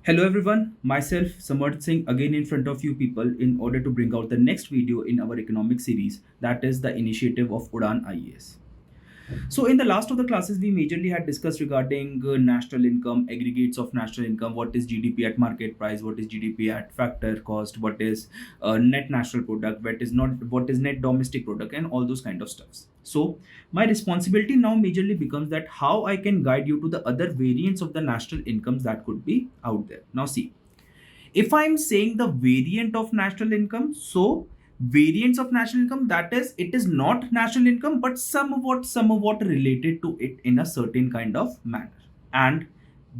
Hello everyone, myself Samarth Singh again in front of you people in order to bring out the next video in our economic series, that is the initiative of Udan IAS. So in the last of the classes, we majorly had discussed regarding national income, aggregates of national income, what is GDP at market price, what is GDP at factor cost, what is net national product, what is net domestic product, and all those kind of stuffs. So my responsibility now majorly becomes that how I can guide you to the other variants of the national incomes that could be out there. Now see, if I'm saying the variant of national income, so variance of national income, that is, it is not national income but somewhat related to it in a certain kind of manner. And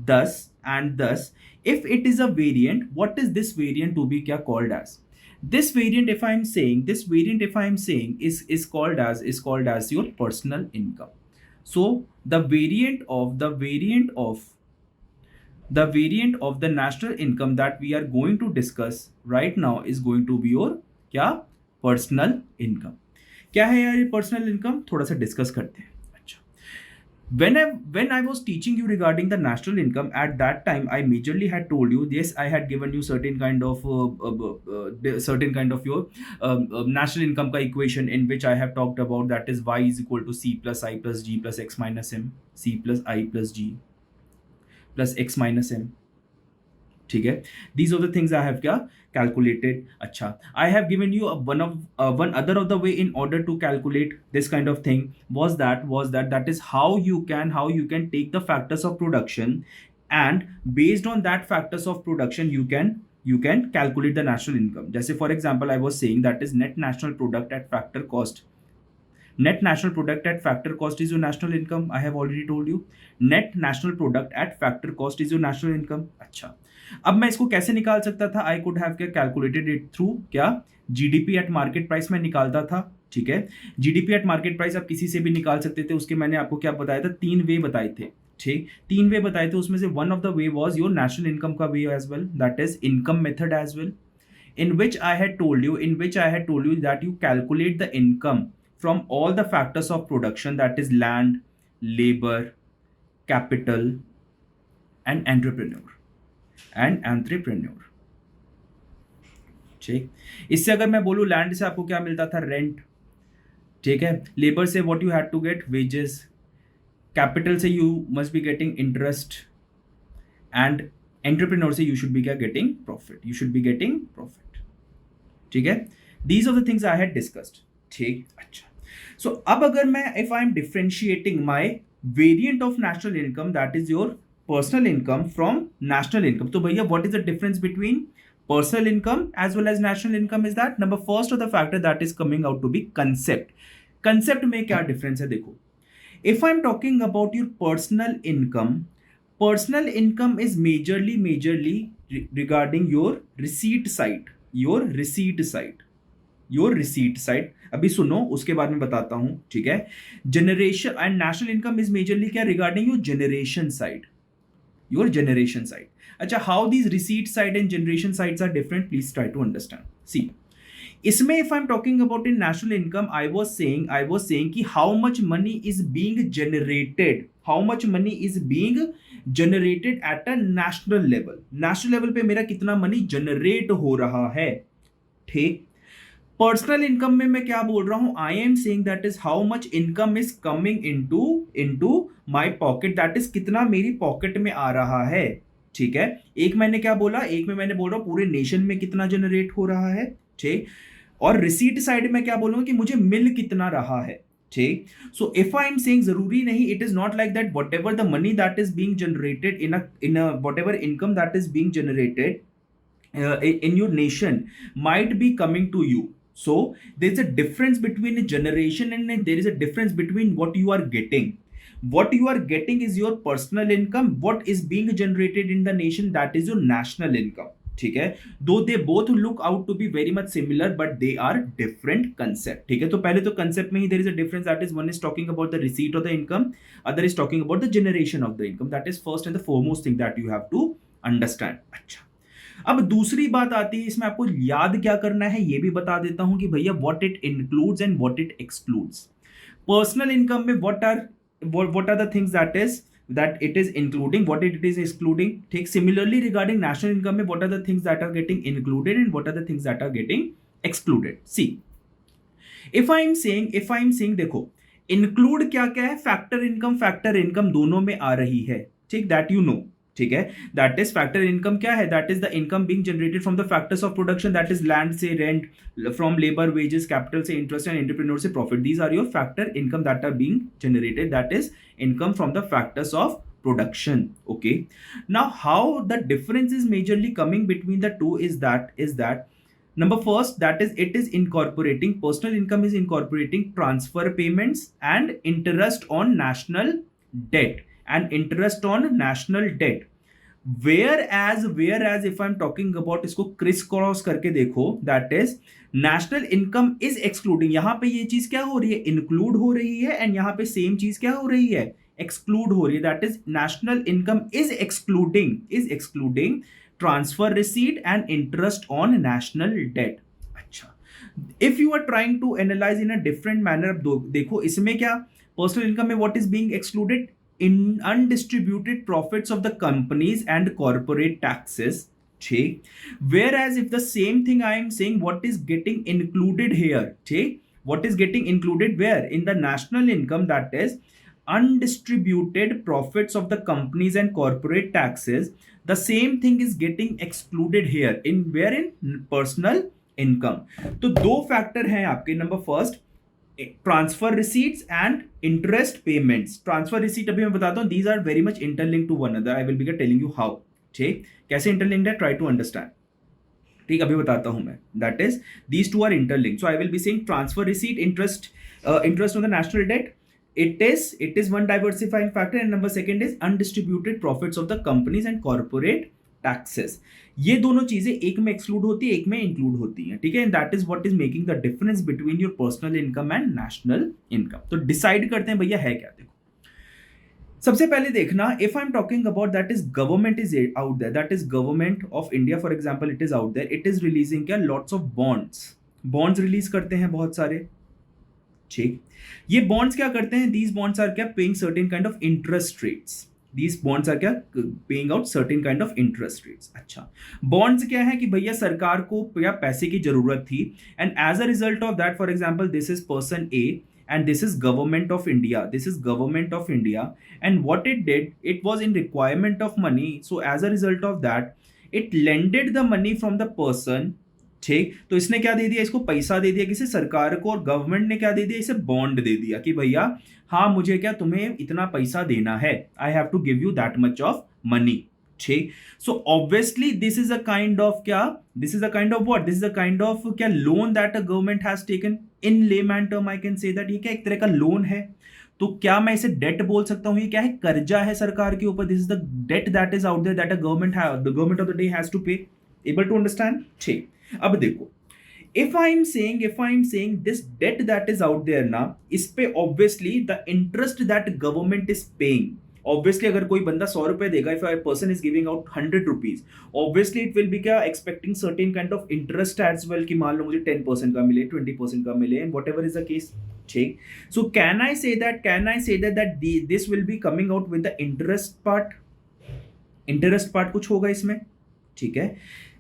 thus if it is a variant, what is this variant to be kya called as? This variant if I'm saying is called as your personal income. So the variant of the national income that we are going to discuss right now is going to be your क्या personal income. क्या है यार ये personal income, थोड़ा सा discuss करते हैं. अच्छा, when I was teaching you regarding the national income, at that time I majorly had told you, yes, I had given you certain kind of your national income का equation in which I have talked about, that is y is equal to c plus I plus g plus x minus m, c plus I plus g plus x minus m. ठीक है, these are the things I have क्या calculated. अच्छा, I have given you one other of the way in order to calculate this kind of thing that is how you can take the factors of production, and based on that factors of production you can calculate the national income. जैसे for example I was saying that is net national product at factor cost. Net national product at factor cost is your national income. I have already told you. Net national product at factor cost is your national income. अच्छा, अब मैं इसको कैसे निकाल सकता था? I could have क्या calculated it through क्या जीडीपी एट मार्केट प्राइस में निकालता था. ठीक है, जीडीपी एट मार्केट प्राइस आप किसी से भी निकाल सकते थे. उसके मैंने आपको क्या बताया था, 3 वे बताए थे. ठीक, 3 वे बताए थे, उसमें से one of the way was your national income का way as well, that is income method as well, in which I had told you that you calculate the income from all the factors of production, that is land, labor, capital, and entrepreneur. ठीक, इससे अगर मैं बोलूं land से आपको क्या मिलता था, रेंट. ठीक है, लेबर से what you had to get, wages. Capital से you must be getting interest, and entrepreneur से यू शुड बी क्या गेटिंग प्रॉफिट. ठीक है, these are the things I had discussed. ठीक, अच्छा, सो अब अगर मैं if I am differentiating my variant of national income, that is your personal income from national income, तो भैया what is the difference between personal income as well as national income is that number first of the factor that is coming out to be concept में क्या difference है देखो. if I'm talking about your personal income is majorly regarding your receipt side. अभी सुनो, उसके बारे में बताता हूं. ठीक है, generation and national income is majorly क्या रिगार्डिंग योर जनरेशन साइड. अच्छा, how these receipt side and generation sides are different, please try to understand. See, इसमें if I am talking about in national income, I was saying कि how much money is being generated at a national level पे मेरा कितना money generate हो रहा है. ठीक, personal income में मैं क्या बोल रहा हूं, I am saying that is how much income is coming into my pocket, that is कितना मेरी पॉकेट में आ रहा है. ठीक है, एक मैंने क्या बोला, एक में मैंने बोल रहा हूं पूरे नेशन में कितना जनरेट हो रहा है. ठीक, और रिसीट साइड में क्या बोलूंगा कि मुझे मिल कितना रहा है. ठीक, so if I am saying जरूरी नहीं, it is not like that what ever the money that is being generated in a what ever income that is being generated in your nation might be coming to you. So there's a difference between a generation and there is a difference between what you are getting. What you are getting is your personal income. What is being generated in the nation, that is your national income. ठीक है, though they both look out to be very much similar but they are different concept. ठीक है, तो पहले तो concept में ही there is a difference, that is one is talking about the receipt of the income, other is talking about the generation of the income. That is first and the foremost thing that you have to understand. अच्छा, अब दूसरी बात आती है, इसमें आपको याद क्या करना है ये भी बता देता हूं कि भैया what it includes and what it excludes. Personal income में what are the things, that is that it is including, what it is excluding. ठीक, similarly regarding national income में what are the things that are getting included and what are the things that are getting excluded. See, if I am saying देखो, include क्या क्या है, factor income दोनों में आ रही है, ठीक, that you know, ठीक है. दैट इज फैक्टर इनकम क्या है, that is the income being generated from the factors of production, that is land से rent, from labour wages, capital से इंटरेस्ट एंड एंटरप्रेन्योर से profit. These are your factor income that are being generated, that is income from the factors of production. Okay, now how the difference is majorly coming between the two is that number first, that is it is incorporating, personal income is incorporating transfer payments and interest on national debt whereas if I'm talking about इसको criss cross करके देखो, that is national income is excluding. यहां पे ये चीज क्या हो रही है, इंक्लूड हो रही है, एंड यहां पे सेम चीज क्या हो रही है, एक्सक्लूड हो रही है. That is national income is excluding transfer receipt and interest on national debt. अच्छा, if you are trying to analyze in a different manner, देखो इसमें क्या, personal income में what is being excluded, in undistributed profits of the companies and corporate taxes. ठीक, whereas if the same thing I am saying, what is getting included here, ठीक, what is getting included where, in the national income, that is undistributed profits of the companies and corporate taxes, the same thing is getting excluded here in where, in personal income. तो दो factor हैं आपके. Number first, transfer receipts and interest payments. Transfer receipt अभी मैं बताता हूं, these are very much interlinked to one other. I will be telling you how. ठीक, कैसे इंटरलिंक्ड है, ट्राई टू अंडरस्टैंड. ठीक, अभी बताता हूं मैं. That is these two are interlinked. So I will be saying transfer receipt, interest on the national debt. It is one diversifying factor, and number second is undistributed profits of the companies and corporate taxes. ये दोनों चीजें एक में exclude होती है, एक में include होती हैं. ठीक है, and that is what is making the difference between your personal income and national income. तो डिसाइड करते हैं भैया है क्या. देखो, सबसे पहले देखना, if I am talking about, that is government is out there, that is government of India for example, it is out there, it is releasing क्या, लॉट्स ऑफ बॉन्ड्स रिलीज करते हैं बहुत सारे. ठीक, ये बॉन्ड्स क्या करते हैं, दीज बॉन्ड्स आर क्या, paying certain kind of interest rates. These bonds are क्या, paying out certain kind of interest rates. अच्छा, बॉन्ड्स क्या है कि भैया सरकार को या पैसे की जरूरत थी, and as a result of that, for example this is person A and this is government of India, and what it did, it was in requirement of money, so as a result of that it lended the money from the person. ठीक, तो इसने क्या दे दिया, इसको पैसा दे दिया किसी सरकार को, और गवर्नमेंट ने क्या दे दिया, इसे बॉन्ड दे दिया कि भैया हाँ मुझे क्या, तुम्हें इतना पैसा देना है, I have to give you that much of money. ठीक, so obviously this is a kind of क्या, this is a kind of what, this is a kind of क्या, loan that a government has taken. In layman term I can say that ये क्या, एक तरह का loan है. तो क्या मैं इसे डेट बोल सकता हूं, ये क्या है, कर्जा है सरकार के ऊपर. This is the debt that is out there that a government of the day has to pay. Able to understand. ठीक, अब देखो, if I am saying this debt that is out there ना, इस पे obviously the interest that government is paying, obviously अगर कोई बंदा 100 रुपए देगा, if a person is giving out 100 rupees, obviously it will be क्या, expecting certain kind of interest as well, कि मान लो मुझे 10% का मिले, 20% का मिले, and whatever is the case. ठीक, so can I say that this will be coming out with the interest part कुछ होगा इसमें. ठीक है,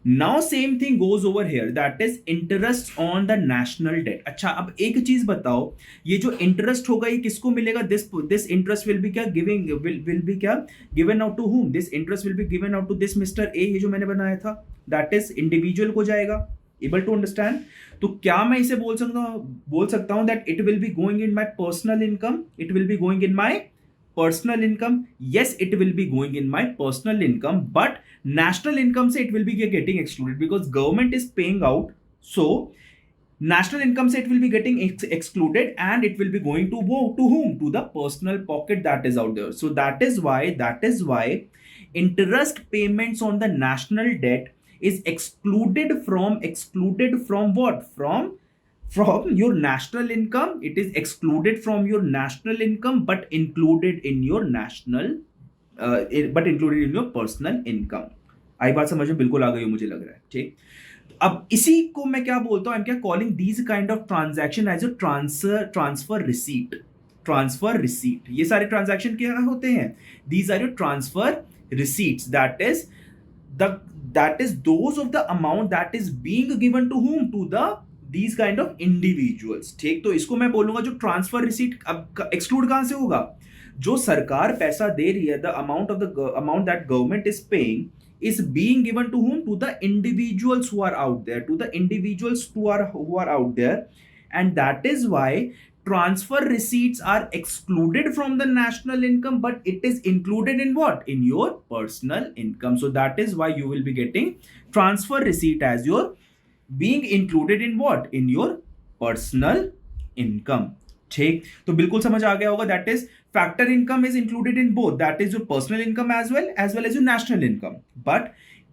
now same thing goes over here, that is interest on the national debt. अच्छा, अब एक चीज बताओ, ये जो इंटरेस्ट होगा ये किसको मिलेगा, दिस इंटरेस्ट विल बी क्या, विल बी क्या, given out to whom, this interest will be given out to this mister A, ये जो मैंने बनाया था, दैट इज इंडिविजुअल को जाएगा. Able to understand. तो क्या मैं इसे बोल सकता हूं that it will be going in my personal income, it will be going in my personal income. Yes, it will be going in my personal income, but national income se it will be getting excluded because government is paying out. So national income se it will be getting excluded, and it will be going to whom, to the personal pocket that is out there. So that is why interest payments on the national debt is excluded from what, from your national income. It is excluded from your national income but included in your personal income. आई बात समझ में बिल्कुल आ गई हो मुझे लग रहा है. ठीक, अब इसी को मैं क्या बोलता हूं, आई एम क्या calling these kind of transaction as a transfer receipt. Transfer receipt, ये सारे ट्रांजैक्शन क्या होते हैं, these are your transfer receipts, that is those of the amount that is being given to whom, to the these kind of individuals. ठीक, तो इसको मैं बोलूंगा जो ट्रांसफर रिसीट, अब एक्सक्लूड कहां से होगा, जो सरकार पैसा दे रही है, the amount that government is paying is being given to whom, to the individuals who are out there, to the individuals who are out there, and that is why transfer receipts are excluded from the national income, but it is included in what, in your personal income. So that is why you will be getting transfer receipt as your being included in what, in your personal income. ठीक, तो बिल्कुल समझ आ गया होगा, that is factor income is included in both, that is your personal income as well as your national income, but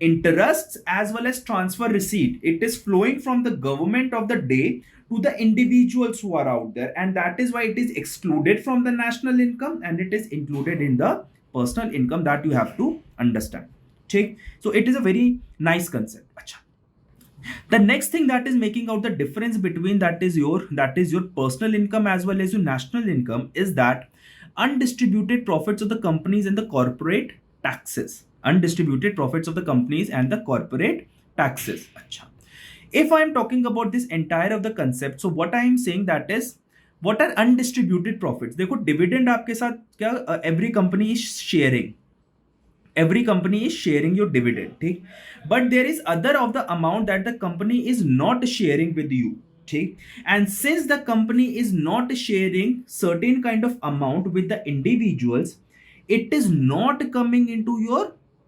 interests as well as transfer receipt, it is flowing from the government of the day to the individuals who are out there, and that is why it is excluded from the national income and it is included in the personal income, that you have to understand. ठीक, so it is a very nice concept. अच्छा, the next thing that is making out the difference between that is your personal income as well as your national income is that undistributed profits of the companies and the corporate taxes. Undistributed profits of the companies and the corporate taxes. Achha. If I am talking about this entire of the concept, so what I am saying that is, what are undistributed profits? देखो dividend आपके साथ क्या, every company is sharing. Every company is sharing your dividend, ठीक? But there is other of the amount that the company is not sharing with you. ठीक, and since the company is not sharing certain kind of amount with the individuals, it is not coming into your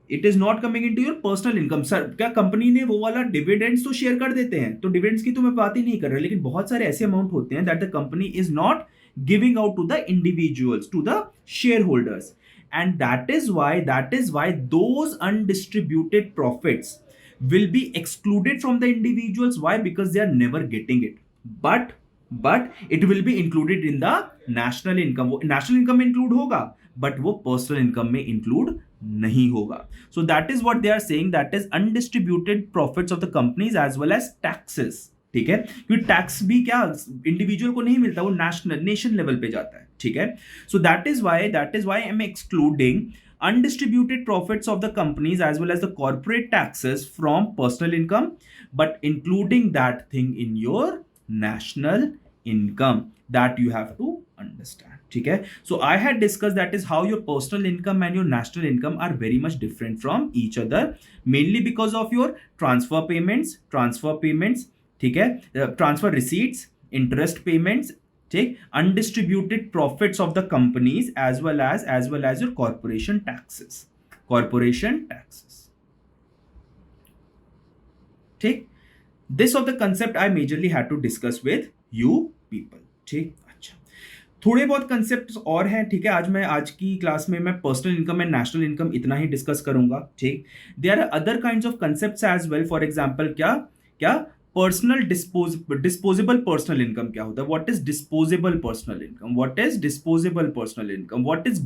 personal income. Sir क्या company ने वो वाला dividends तो share कर देते हैं, तो डिविडेंड्स की तो मैं बात ही नहीं कर रहा, लेकिन बहुत सारे ऐसे अमाउंट होते हैं that the company is not giving out to the individuals, to the share holders, and that is why those undistributed profits will be excluded from the individuals. Why? Because they are never getting it, but it will be included in the national income. वो national income में include होगा, but वो personal income में include नहीं होगा. So that is what they are saying, that is undistributed profits of the companies as well as taxes. ठीक है, क्योंकि टैक्स भी क्या इंडिविजुअल को नहीं मिलता, वो नेशन लेवल पे जाता है. ठीक है, so that is why I am excluding undistributed profits of the companies as well as the corporate taxes from personal income, but including that thing in your national income, that you have to understand. ठीक है, so I had discussed that is how your personal income and your national income are very much different from each other, mainly because of your transfer payments, ठीक है, transfer receipts, interest payments, ठीक, undistributed profits of the companies as well as your corporation taxes. ठीक, this of the concept I majorly had to discuss with you people. ठीक, अच्छा, थोड़े बहुत concept और हैं. ठीक है, आज की क्लास में मैं personal income and national income इतना ही डिस्कस करूंगा. ठीक, there are other kinds of concepts as well. For example क्या पर्सनल डिस्पोजेबल पर्सनल इनकम क्या होता है, what is disposable personal income, what is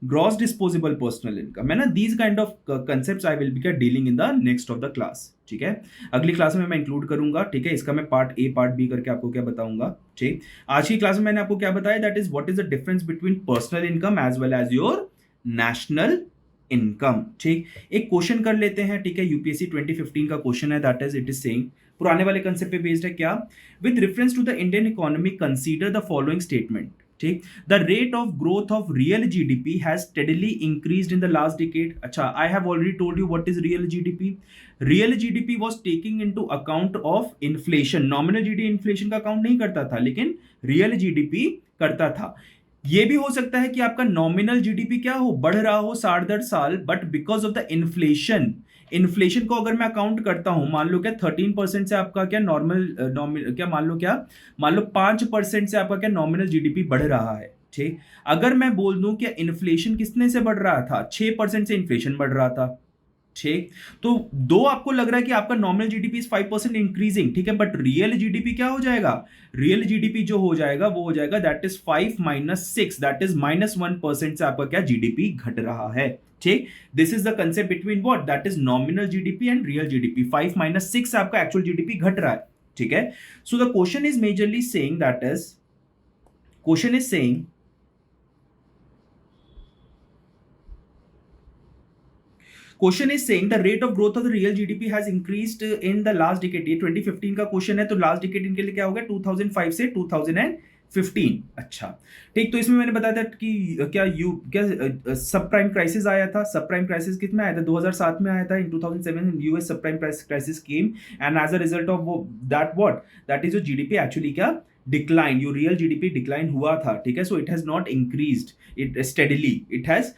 gross disposable personal income, है ना. These kind of concepts I will be dealing in the next of the class. ठीक है, अगली class में मैं इंक्लूड करूंगा. ठीक है, इसका मैं पार्ट ए पार्ट बी करके आपको क्या बताऊंगा. ठीक, आज की क्लास में मैंने आपको क्या बताया, that is what is the difference between personal income as well as your national income. ठीक, एक क्वेश्चन कर लेते हैं. ठीक है, यूपीएससी 2015 का क्वेश्चन है, that is it is saying, पुराने वाले कंसेप्ट पे बेस्ड है. क्या, with reference to the Indian economy consider the following statement. ठीक, the rate of growth of real GDP has steadily increased in the last decade. अच्छा, I have already told you what is real GDP. Real GDP was taking into account of inflation. Nominal GDP inflation का account नहीं करता था, लेकिन real GDP करता था. ये भी हो सकता है कि आपका नॉमिनल जीडीपी क्या हो, बढ़ रहा हो 60 साल, but because of the inflation को अगर मैं अकाउंट करता हूं, मान लो क्या 13% से आपका क्या नॉर्मल क्या मान लो 5% से आपका क्या नॉमिनल जीडीपी बढ़ रहा है. ठीक, अगर मैं बोल दूं कि इन्फ्लेशन कितने से बढ़ रहा था, 6% से इन्फ्लेशन बढ़ रहा था. ठीक, तो दो आपको लग रहा है कि आपका नॉमिनल जीडीपी इज 5% इंक्रीजिंग. ठीक है, बट रियल जीडीपी क्या हो जाएगा, रियल जीडीपी जो हो जाएगा वो हो जाएगा दैट इज 5 - 6, दैट इज -1% से आपका क्या जीडीपी घट रहा है. ठीक, this is the concept between what, that is nominal GDP and real GDP. 5 - 6 से आपका एक्चुअल जीडीपी घट रहा है. ठीक है, so the question is majorly saying that is question is saying the rate of growth of the real GDP has increased in the last decade. ये 2015 का question है, तो लास्ट डिकेड इनके लिए क्या हो गया 2005 से 2015. अच्छा ठीक, तो इसमें मैंने बताया था कि क्या सब प्राइम क्राइसिस आया था. सब प्राइम क्राइसिस कितने आया था 2007 में आया था. In 2007 US sub prime crisis came and as a result of that is your GDP actually क्या decline. Your real GDP decline हुआ था. ठीक है, so it has not increased it steadily. It has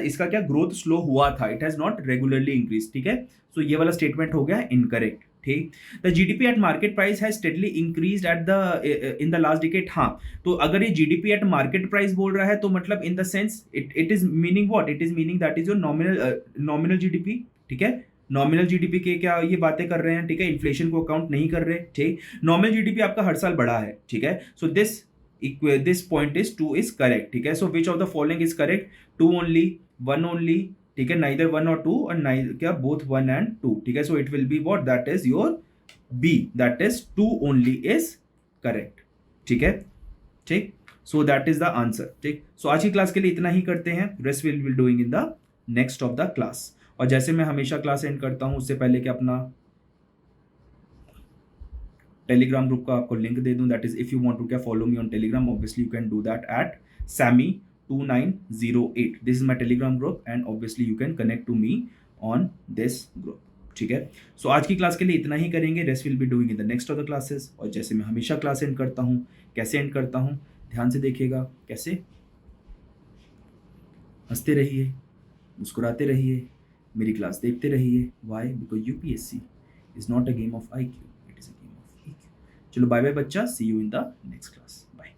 इसका क्या ग्रोथ स्लो हुआ था. It has not regularly increase. ठीक है, सो ये वाला स्टेटमेंट हो गया इनकरेक्ट. ठीक, the GDP at market price has steadily increased at the in the last decade. हाँ, तो अगर ये जीडीपी एट मार्केट प्राइस बोल रहा है तो मतलब in the sense it is meaning what, it is meaning that is your nominal GDP. ठीक है, नॉमिनल जीडीपी के क्या ये बातें कर रहे हैं. ठीक है, इन्फ्लेशन को अकाउंट नहीं कर रहे. ठीक, नॉमिनल जीडीपी आपका हर साल बढ़ा है. ठीक है, so this point is 2 is correct. ठीक है, so which of the following is correct. 2 only, 1 only. ठीक है, नाइदर 1 और 2 और नाइदर क्या बोथ 1 एंड 2. ठीक है, so it will be what, that is your B, that is 2 only is correct. ठीक है, ठीक, so that is the answer. ठीक, सो आज की क्लास के लिए इतना ही करते हैं. Rest will be doing in the next of the class. और जैसे मैं हमेशा क्लास एंड करता हूं उससे पहले कि अपना टेलीग्राम ग्रुप का आपको लिंक दे दूं. That is if you want to क्या follow me on Telegram, obviously you can do that at sammy2908. This is my Telegram group and obviously you can connect to me on this group. ठीक है, सो आज की class के लिए इतना ही करेंगे. Rest will be doing in the next of the classes. और जैसे मैं हमेशा क्लास एंड करता हूं, कैसे एंड करता हूं ध्यान से देखिएगा. कैसे, हंसते रहिए, मुस्कुराते रहिए, मेरी क्लास देखते रहिए. Why? Because UPSC is not a game of IQ, it is a game of EQ. चलो बाय बाय बच्चा, see you in the next class. Bye.